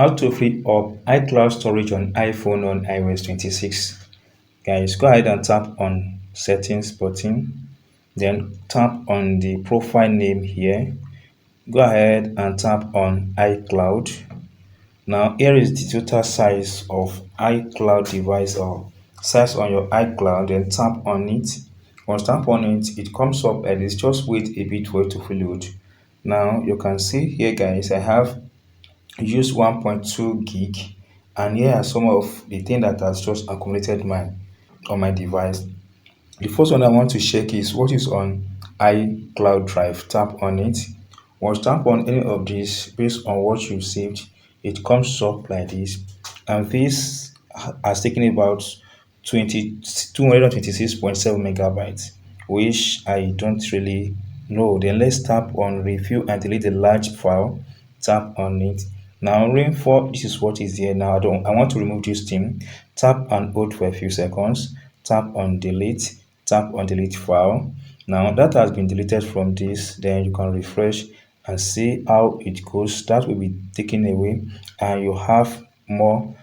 How to free up iCloud storage on iPhone on iOS 26. Guys, go ahead and tap on settings button, then tap on the profile name here. Go ahead and tap on iCloud. Now here is the total size of iCloud device or size on your iCloud. Then tap on it. Once tap on it, it comes up like this. Just wait a bit for it to load. Now you can see here, guys, I have used 1.2 gig, and here are some of the things that has just accumulated on my device. The first one I want to check is what is on iCloud Drive. Tap on it. Once tap on any of these, based on what you saved, it comes up like this, and this has taken about 226.7 megabytes, which I don't really know. Then let's tap on review and delete the large file. Tap on it. Now rainfall, this is what is here. Now I want to remove this thing. Tap and hold for a few seconds. Tap on delete. Tap on delete file. Now that has been deleted from this. Then you can refresh and see how it goes. That will be taken away, and you have more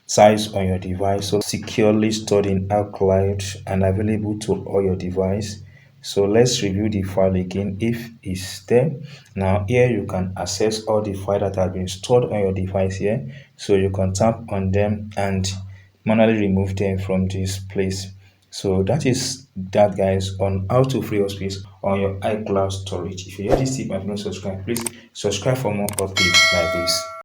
size on your device, so securely stored in iCloud and available to all your device. So let's review the file again if it's there. Now here you can access all the files that have been stored on your device here, so you can tap on them and manually remove them from this place. So that is that, guys, on how to free up space on your iCloud storage. If you hear this tip and not subscribe, please subscribe for more updates like this.